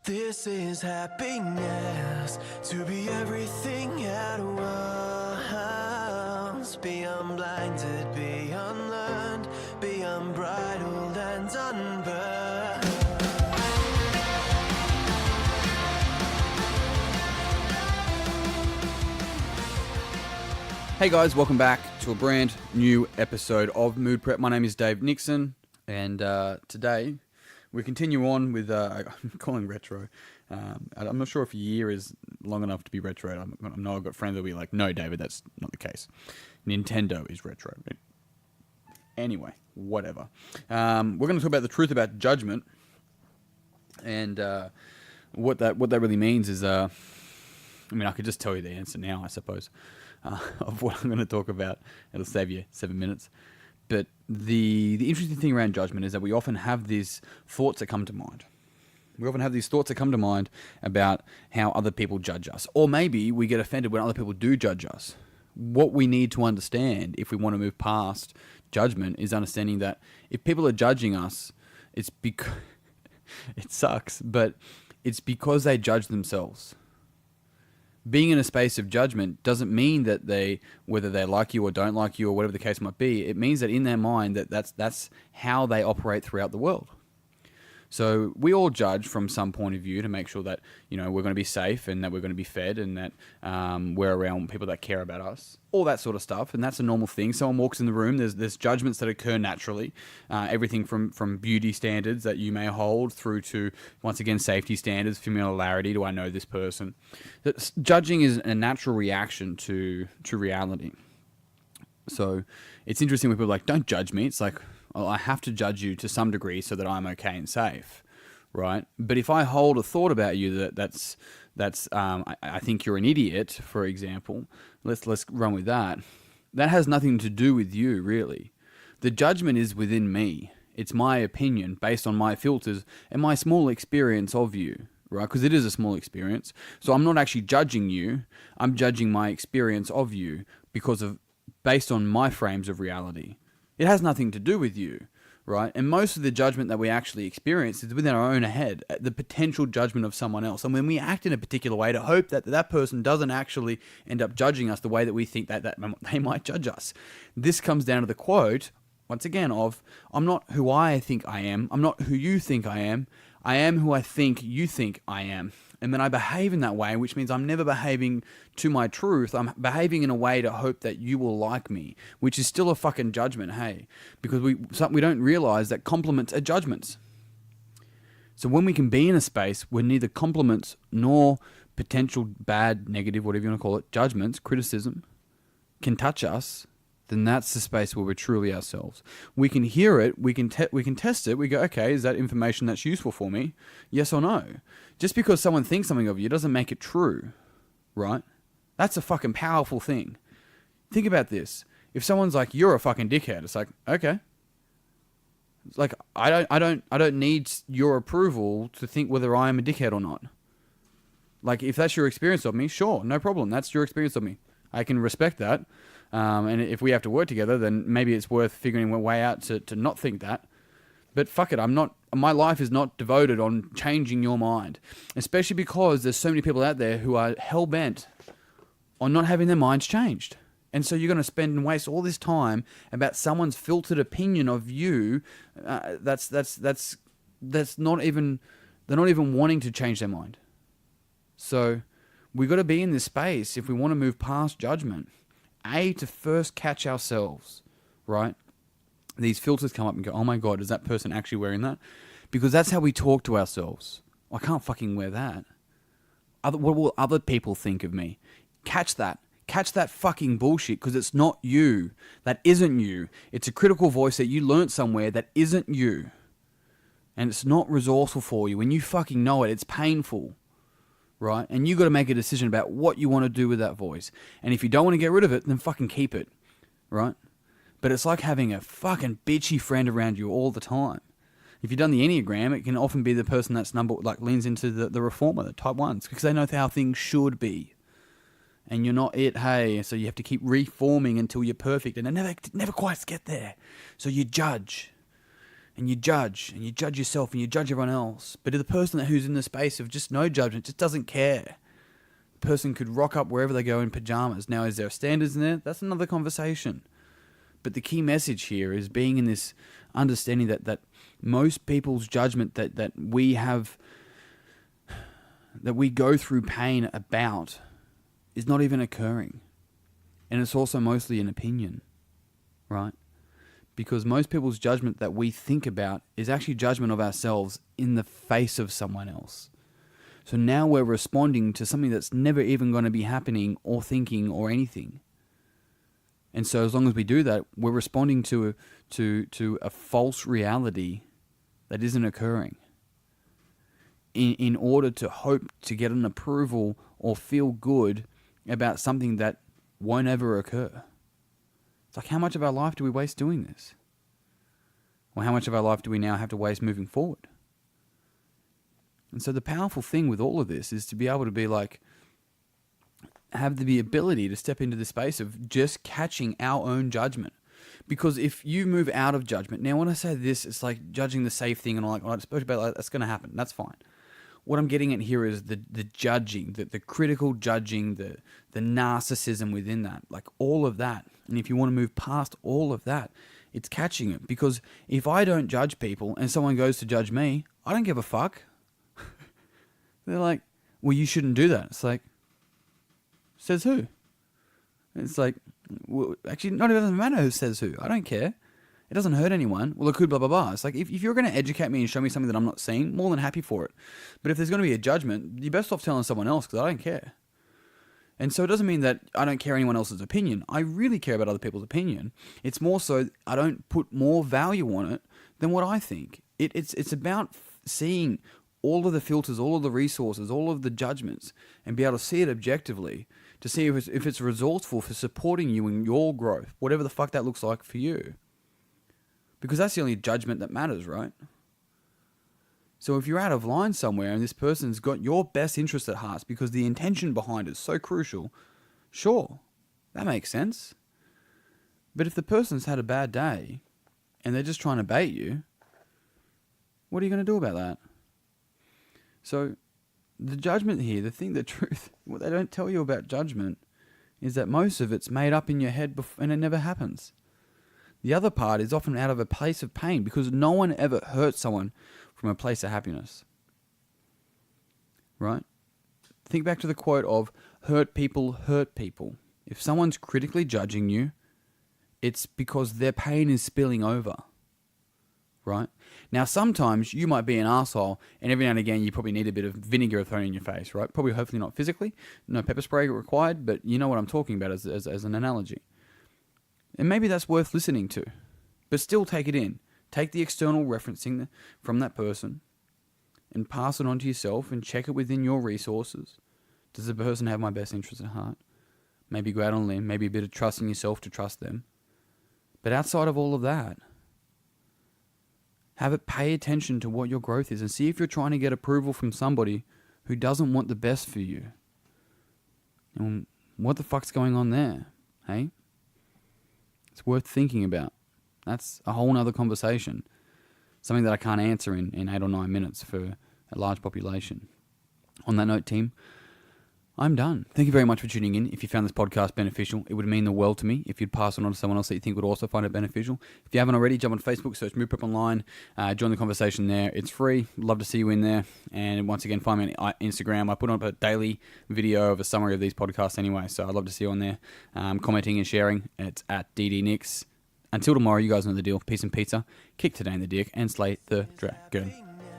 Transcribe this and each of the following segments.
This is happiness, to be everything at once. Be unblinded, be unlearned, be unbridled and unburned. Hey guys, welcome back to a brand new episode of Mood Prep. My name is Dave Nixon, and today we continue on with, I'm calling retro. I'm not sure if a year is long enough to be retro. I know I've got friends that will be like, no, David, that's not the case. Nintendo is retro. Anyway, whatever. We're going to talk about the truth about judgment, and what that really means is, I could just tell you the answer now, I suppose, of what I'm going to talk about. It'll save you 7 minutes. But the interesting thing around judgment is that we often have these thoughts that come to mind. We often have these thoughts that come to mind about how other people judge us. Or maybe we get offended when other people do judge us. What we need to understand if we want to move past judgment is understanding that if people are judging us, it's because it sucks, but it's because they judge themselves. Being in a space of judgment doesn't mean that whether they like you or don't like you or whatever the case might be, it means that in their mind that's how they operate throughout the world. So we all judge from some point of view to make sure that, we're going to be safe and that we're going to be fed and that we're around people that care about us, all that sort of stuff. And that's a normal thing. Someone walks in the room, there's judgments that occur naturally. Everything from beauty standards that you may hold through to, once again, safety standards, familiarity. Do I know this person? Judging is a natural reaction to reality. So it's interesting when people are like, don't judge me. It's like, well, I have to judge you to some degree so that I'm okay and safe, right? But if I hold a thought about you that's I think you're an idiot, for example, let's run with that. That has nothing to do with you, really. The judgment is within me. It's my opinion based on my filters and my small experience of you, right? Because it is a small experience. So I'm not actually judging you. I'm judging my experience of you based on my frames of reality. It has nothing to do with you, right? And most of the judgment that we actually experience is within our own head, the potential judgment of someone else. And when we act in a particular way to hope that that person doesn't actually end up judging us the way that we think that they might judge us. This comes down to the quote, once again, of, I'm not who I think I am. I'm not who you think I am. I am who I think you think I am. And then I behave in that way, which means I'm never behaving to my truth. I'm behaving in a way to hope that you will like me, which is still a fucking judgment, hey? Because we don't realize that compliments are judgments. So when we can be in a space where neither compliments nor potential bad, negative, whatever you want to call it, judgments, criticism, can touch us, then that's the space where we're truly ourselves. We can hear it, we can test it, we go, okay, is that information that's useful for me? Yes or no? Just because someone thinks something of you doesn't make it true, right? That's a fucking powerful thing. Think about this. If someone's like, you're a fucking dickhead, it's like, okay. It's like, I don't need your approval to think whether I am a dickhead or not. Like, if that's your experience of me, sure, no problem. That's your experience of me. I can respect that. And if we have to work together, then maybe it's worth figuring a way out to not think that. But fuck it, my life is not devoted on changing your mind. Especially because there's so many people out there who are hell-bent on not having their minds changed. And so you're going to spend and waste all this time about someone's filtered opinion of you. That's not even, they're not even wanting to change their mind. So we've got to be in this space if we want to move past judgment. To first catch ourselves, right? These filters come up and go, oh my God, is that person actually wearing that? Because that's how we talk to ourselves. I can't fucking wear that. What will other people think of me? Catch that. Catch that fucking bullshit, because it's not you. That isn't you. It's a critical voice that you learnt somewhere that isn't you. And it's not resourceful for you. When you fucking know it, it's painful. Right? And you got to make a decision about what you want to do with that voice. And if you don't want to get rid of it, then fucking keep it. Right? But it's like having a fucking bitchy friend around you all the time. If you've done the Enneagram, it can often be the person that's leans into the reformer, the type 1s, because they know how things should be. And you're not it, hey, so you have to keep reforming until you're perfect, and it never quite get there. So you judge. and you judge yourself and you judge everyone else. But the person who's in the space of just no judgment just doesn't care. The person could rock up wherever they go in pajamas. Now, is there standards in there? That's another conversation. But the key message here is being in this understanding that most people's judgment that we have, that we go through pain about, is not even occurring. And it's also mostly an opinion, right? Because most people's judgment that we think about is actually judgment of ourselves in the face of someone else. So now we're responding to something that's never even going to be happening or thinking or anything. And so as long as we do that, we're responding to a false reality that isn't occurring in order to hope to get an approval or feel good about something that won't ever occur. It's like, how much of our life do we waste doing this? Or how much of our life do we now have to waste moving forward? And so the powerful thing with all of this is to be able to be like, have the ability to step into the space of just catching our own judgment. Because if you move out of judgment, now when I say this, it's like judging the safe thing and all like, I spoke about, like, that's going to happen. That's fine. What I'm getting at here is the judging, the critical judging, the narcissism within that, like all of that. And if you want to move past all of that, it's catching it. Because if I don't judge people and someone goes to judge me, I don't give a fuck. They're like, well, you shouldn't do that. It's like, says who? It's like, well, actually, not even doesn't matter who says who. I don't care. It doesn't hurt anyone. Well, it could, blah, blah, blah. It's like, if you're going to educate me and show me something that I'm not seeing, more than happy for it. But if there's going to be a judgment, you're best off telling someone else, because I don't care. And so it doesn't mean that I don't care anyone else's opinion. I really care about other people's opinion. It's more so I don't put more value on it than what I think. It's about seeing all of the filters, all of the resources, all of the judgments, and be able to see it objectively, to see if it's resourceful for supporting you in your growth, whatever the fuck that looks like for you. Because that's the only judgment that matters, right? So if you're out of line somewhere and this person's got your best interest at heart because the intention behind it is so crucial, sure, that makes sense. But if the person's had a bad day and they're just trying to bait you, what are you going to do about that? So the judgment here, the truth, what they don't tell you about judgment is that most of it's made up in your head and it never happens. The other part is often out of a place of pain because no one ever hurts someone from a place of happiness. Right? Think back to the quote of hurt people hurt people. If someone's critically judging you, it's because their pain is spilling over. Right? Now, sometimes you might be an asshole, and every now and again you probably need a bit of vinegar thrown in your face, right? Probably, hopefully not physically, no pepper spray required, but you know what I'm talking about as an analogy. And maybe that's worth listening to, but still take it in. Take the external referencing from that person and pass it on to yourself and check it within your resources. Does the person have my best interest at heart? Maybe go out on a limb, maybe a bit of trust in yourself to trust them. But outside of all of that, have it pay attention to what your growth is and see if you're trying to get approval from somebody who doesn't want the best for you. And what the fuck's going on there, hey? It's worth thinking about. That's a whole nother conversation. Something that I can't answer in 8 or 9 minutes for a large population. On that note, team, I'm done. Thank you very much for tuning in. If you found this podcast beneficial, it would mean the world to me if you'd pass it on to someone else that you think would also find it beneficial. If you haven't already, jump on Facebook, search Mood Prep Online, join the conversation there. It's free. Love to see you in there. And once again, find me on Instagram. I put up a daily video of a summary of these podcasts anyway, so I'd love to see you on there. Commenting and sharing. It's at DDNix. Until tomorrow, you guys know the deal. Peace and pizza. Kick today in the dick and slay the dragon.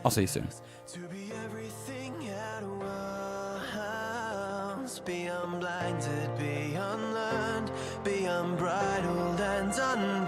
I'll see you soon. To be everything at once, be unblinded, be unlearned, be unbridled and undone.